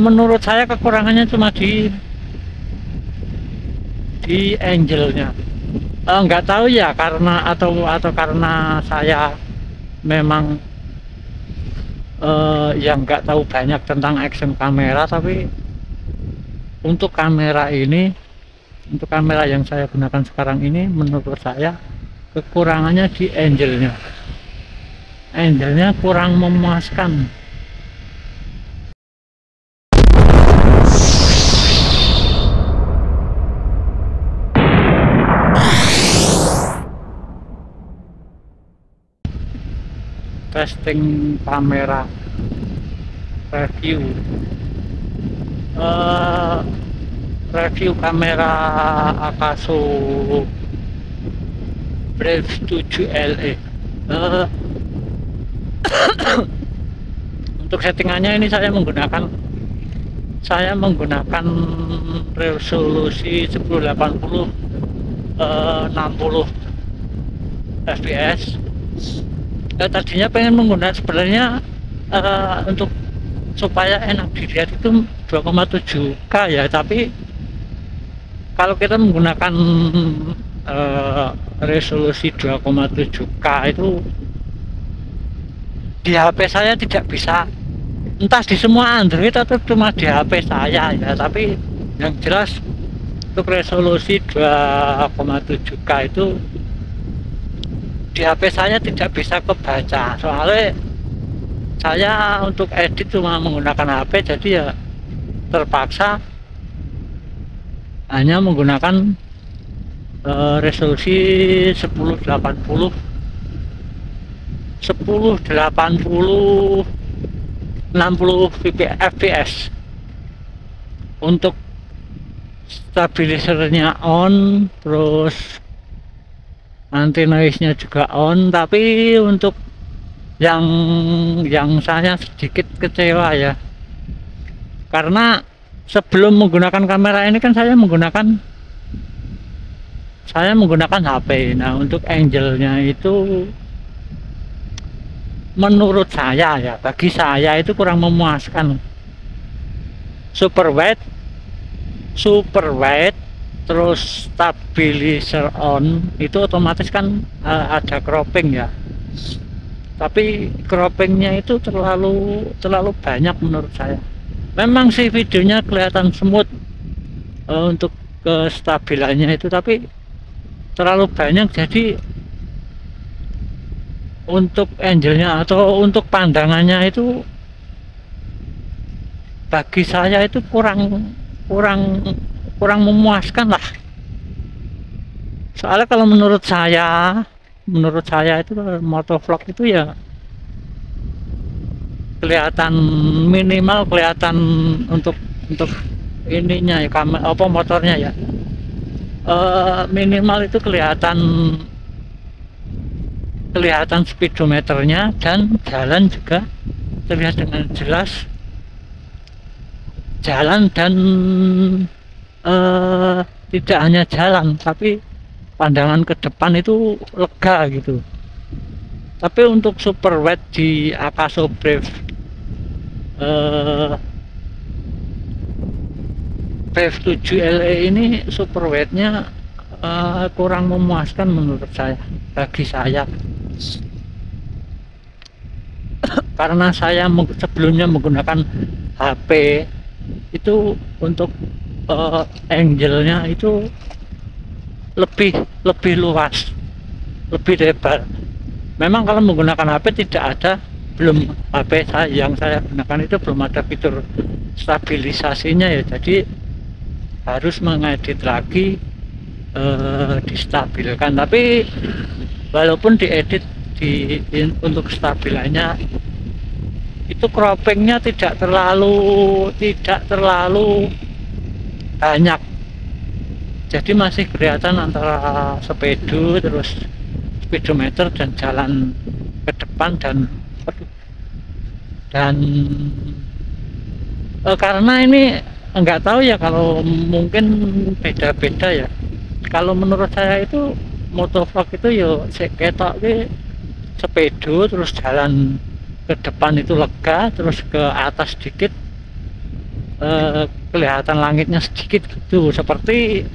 Menurut saya kekurangannya cuma di angelnya. Nggak tahu ya, karena atau karena saya memang yang nggak tahu banyak tentang action kamera. Tapi untuk kamera ini, untuk kamera yang saya gunakan sekarang ini, menurut saya kekurangannya di angelnya. Angelnya kurang memuaskan. Testing kamera review, review kamera Akaso Brave 7 LE. Untuk settingannya ini saya menggunakan resolusi 1080 60 fps. Tadinya pengen menggunakan sebenarnya untuk supaya enak dilihat itu 2,7K ya, tapi kalau kita menggunakan resolusi 2,7K itu di HP saya tidak bisa, entah di semua Android atau cuma di HP saya ya. Tapi yang jelas untuk resolusi 2,7K itu di HP saya tidak bisa kebaca, soalnya saya untuk edit cuma menggunakan HP, jadi ya terpaksa hanya menggunakan resolusi 1080 60 fps. Untuk stabilisernya on, terus anti noise-nya juga on. Tapi untuk yang saya sedikit kecewa ya, karena sebelum menggunakan kamera ini kan saya menggunakan HP. Nah, untuk angelnya itu menurut saya ya, bagi saya itu kurang memuaskan. Super wide, terus stabilizer on, itu otomatis kan ada cropping ya. Tapi croppingnya itu terlalu banyak menurut saya. Memang sih videonya kelihatan smooth untuk kestabilannya itu, tapi terlalu banyak. Jadi untuk angelnya atau untuk pandangannya itu bagi saya itu kurang memuaskan lah. Soalnya kalau menurut saya itu motovlog itu ya kelihatan minimal, kelihatan untuk ininya ya, motornya ya, minimal itu kelihatan speedometernya, dan jalan juga terlihat dengan jelas. Jalan dan tidak hanya jalan, tapi pandangan ke depan itu lega gitu. Tapi untuk super wide di Akaso Brave 7 LE ini, super wide-nya kurang memuaskan menurut saya, bagi saya. Karena saya sebelumnya menggunakan HP itu untuk angle-nya itu lebih luas, lebih lebar. Memang kalau menggunakan HP HP yang saya gunakan itu belum ada fitur stabilisasinya ya, jadi harus mengedit lagi, distabilkan. Tapi walaupun diedit untuk stabilannya itu croppingnya tidak terlalu banyak, jadi masih kelihatan antara sepedo, terus speedometer, dan jalan ke depan, dan karena ini enggak tahu ya, kalau mungkin beda-beda ya. Kalau menurut saya itu motovlog itu ya ketok sepedo, terus jalan ke depan itu lega, terus ke atas dikit kelihatan langitnya sedikit gitu, seperti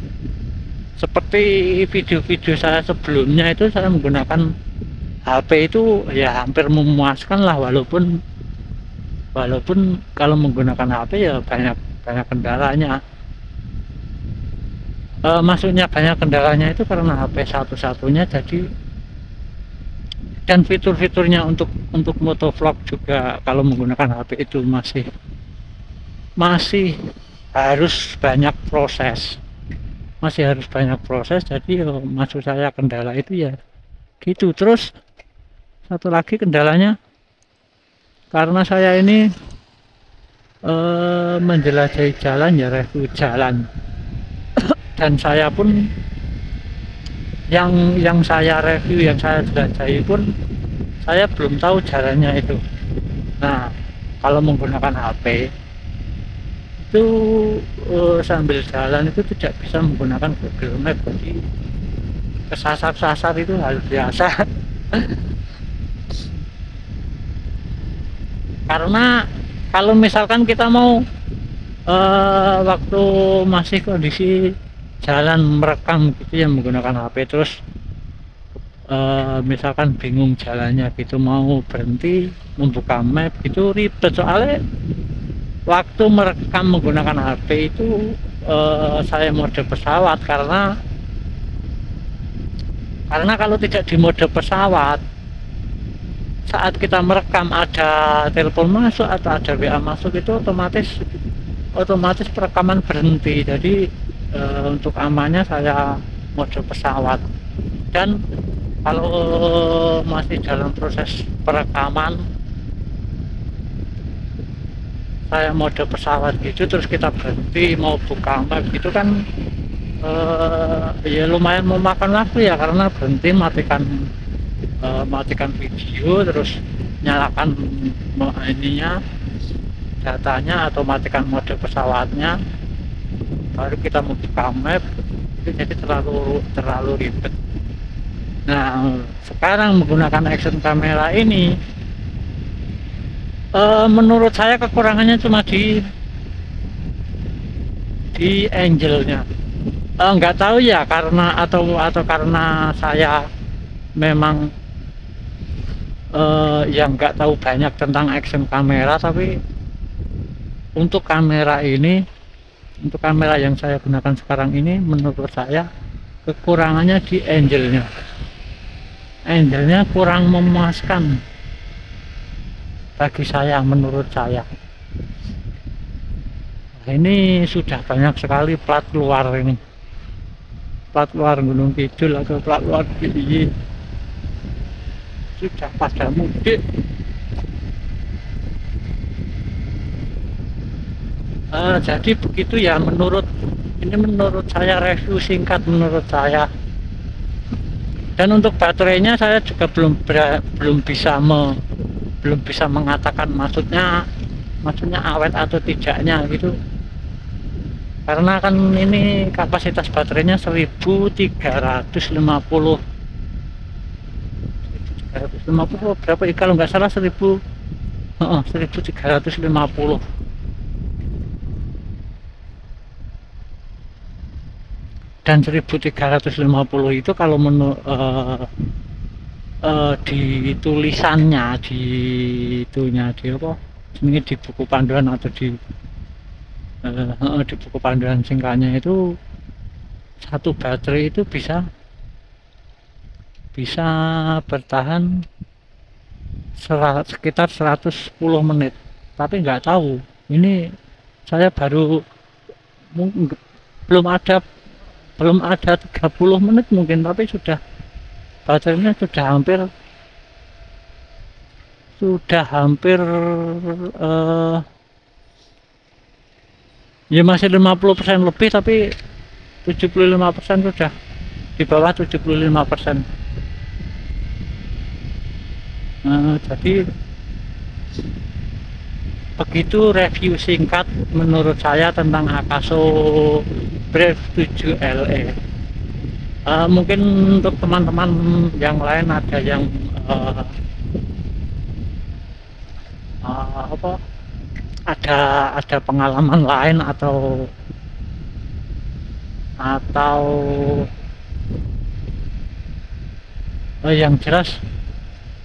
video-video saya sebelumnya itu saya menggunakan HP itu ya hampir memuaskan lah, walaupun kalau menggunakan HP ya banyak kendalanya. Maksudnya banyak kendalanya itu karena HP satu-satunya, jadi dan fitur-fiturnya untuk motovlog juga kalau menggunakan HP itu masih harus banyak proses, jadi maksud saya kendala itu ya gitu. Terus satu lagi kendalanya, karena saya ini menjelajahi jalan ya, review jalan, dan saya pun yang saya review, yang saya jelajahi pun saya belum tahu jalannya itu. Nah, kalau menggunakan HP itu sambil jalan itu tidak bisa menggunakan Google Map, jadi kesasar-sasar itu hal biasa. Karena kalau misalkan kita mau waktu masih kondisi jalan merekam gitu ya menggunakan HP, terus misalkan bingung jalannya gitu, mau berhenti membuka map gitu ribet, soalnya waktu merekam menggunakan HP itu saya mode pesawat, karena kalau tidak di mode pesawat, saat kita merekam ada telepon masuk atau ada WA masuk itu otomatis perekaman berhenti. Jadi untuk amannya saya mode pesawat, dan kalau masih dalam proses perekaman saya mode pesawat gitu, terus kita berhenti mau buka map gitu kan ya lumayan memakan waktu ya, karena berhenti matikan video, terus nyalakan ininya datanya atau matikan mode pesawatnya, baru kita membuka map. Jadi terlalu ribet. Nah, sekarang menggunakan action kamera ini menurut saya kekurangannya cuma di angle-nya. Nggak tahu ya, karena atau karena saya memang yang nggak tahu banyak tentang action kamera, tapi untuk kamera yang saya gunakan sekarang ini menurut saya kekurangannya di angle-nya kurang memuaskan bagi saya, menurut saya. Nah, ini sudah banyak sekali plat luar Gunung Kidul atau plat luar DIY sudah pada mudik. Jadi begitu ya, menurut saya, review singkat menurut saya. Dan untuk baterainya saya juga belum bisa mengatakan maksudnya awet atau tidaknya gitu, karena kan ini kapasitas baterainya 1350 berapa ya, kalau nggak salah 1350. Dan 1350 itu kalau di tulisannya, di apa ini, di buku panduan atau di buku panduan singkatnya itu, satu baterai itu bisa bertahan sekitar 110 menit. Tapi nggak tahu, ini saya belum ada 30 menit mungkin, tapi baterainya sudah hampir ya masih 50% lebih, tapi 75% sudah di bawah 75%. Jadi begitu review singkat menurut saya tentang Akaso Brave 7 LE. Mungkin untuk teman-teman yang lain ada yang ada pengalaman lain atau yang jelas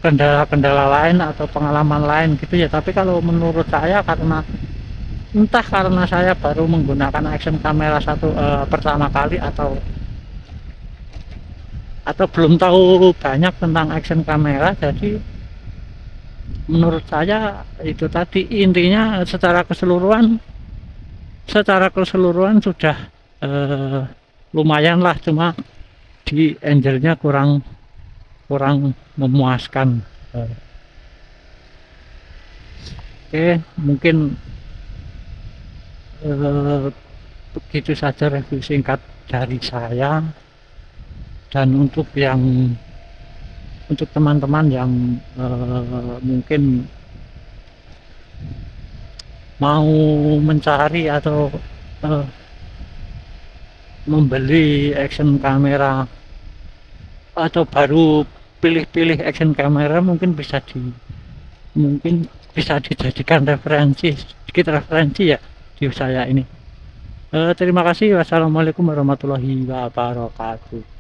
kendala-kendala lain atau pengalaman lain gitu ya. Tapi kalau menurut saya, karena entah karena saya baru menggunakan action kamera pertama kali atau belum tahu banyak tentang action kamera, jadi menurut saya itu tadi intinya secara keseluruhan sudah lumayan lah, cuma di angelnya kurang memuaskan. Oke, mungkin begitu saja review singkat dari saya. Dan untuk teman-teman yang mungkin mau mencari atau membeli action kamera atau baru pilih-pilih action kamera, mungkin bisa dijadikan sedikit referensi ya di saya ini. Terima kasih. Wassalamualaikum warahmatullahi wabarakatuh.